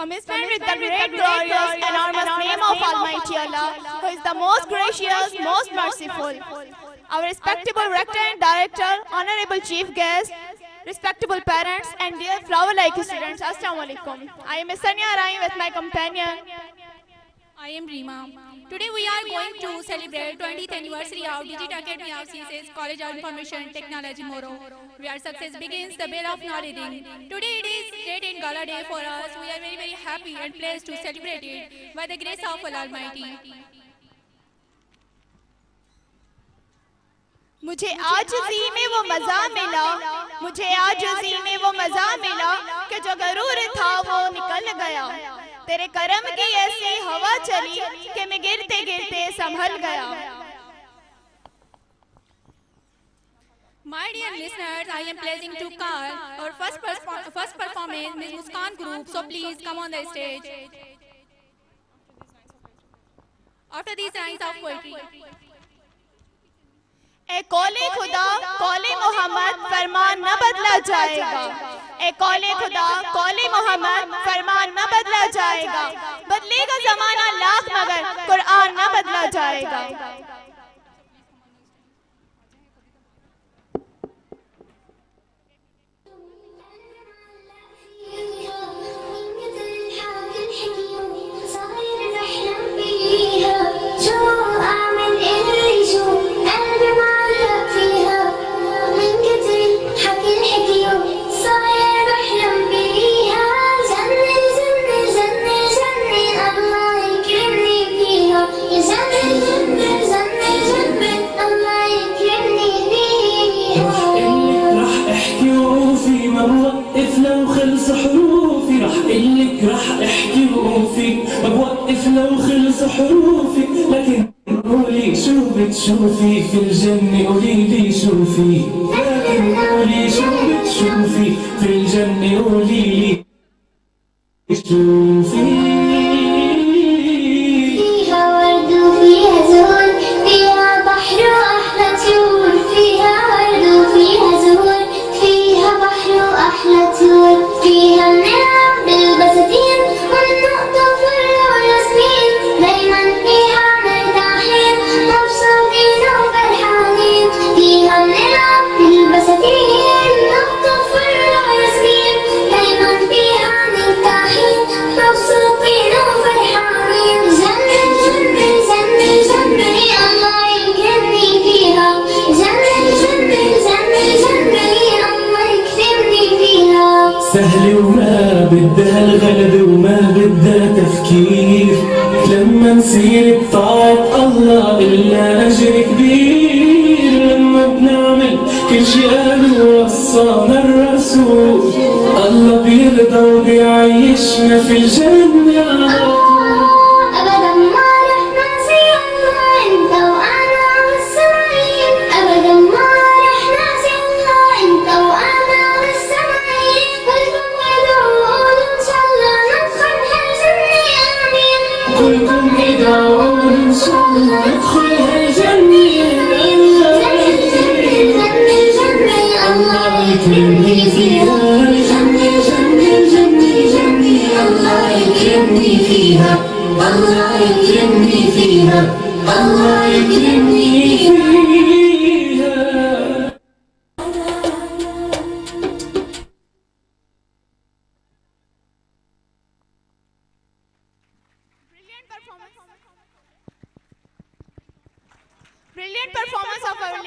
Commencement with the great, glorious, enormous name of Almighty Allah, who is the most gracious, most merciful. Our respectable rector and director, honorable chief guest, respectable parents, and dear flower-like students, Assalamu alaikum. I am Sanya Rai with my companion. I am Rima. Today we are going to celebrate 20th anniversary of Digital Academy of Sciences College of Information Technology Moro, where success begins the bell of knowledge. Today it is great and gala day for us. We are very happy and pleased to celebrate it by the grace of Allah Almighty. मुझे आज जी में वो मज़ा मिला, मुझे आज जी में वो मज़ा मिला कि जो गरूर था वो निकल गया. तेरे करम की ऐसी हवा चली कि मैं गिरते गिरते संभल गया. My dear listeners, I am pleasing to call our first performance, Ms. Muskan Group. So please come on the stage. After these lines of poetry. ए कौले खुदा कौले मोहम्मद फरमान न बदला जाएगा. ए कौले खुदा कौले मोहम्मद फरमान न बदला जाएगा. बदलेगा जमाना लाख मगर कुरान न बदला जाएगा. لو خلص حروفي راح قلك راح احكي وفيك ما بوقف لو خلص حروفي لكن قولي شو بتشوفي في الجنة قولي لي شو في لكن قولي شو بتشوفي في الجنة قولي لي شو في. فيها ورد وفيها زهور فيها بحر وأحلى طيور فيها ورد وفيها زهور فيها بحر وأحلى طيور فيها النعم بالبساتين والنقطة والفل والياسمين دايما فيها مرتاحين مبسوطين وفرحانين فيها النعم بالبساتين نقطة والفل والياسمين دايما فيها مرتاحين مبسوطين وفرحانين. جنة جنة جنة جنة الله يكرمني فيها جنة جنة جنة جنة الله يكرمني فيها. سهل وما بدها الغلب وما بدها تفكير لما نسير بطاعة الله إلا أجر كبير لما بنعمل كل شي قالوا وصانا الرسول الله بيرضى وبيعيشنا في الجنة على طول. أبدا ما رح ناسي الله أنت وأنا والسماعين أبدا ما رح ناسي الله أنت وأنا والسماعين كلكم ادعوا إن شاء الله ندخل هالجنة آمين. كلكم ادعوا إن شاء الله ندخل هالجنة الله يكرمني فيها جنة جنة جنة جنة الله يكرمني فيها الله يكرمني فيها الله يكرمني فيها. Brilliant performance of our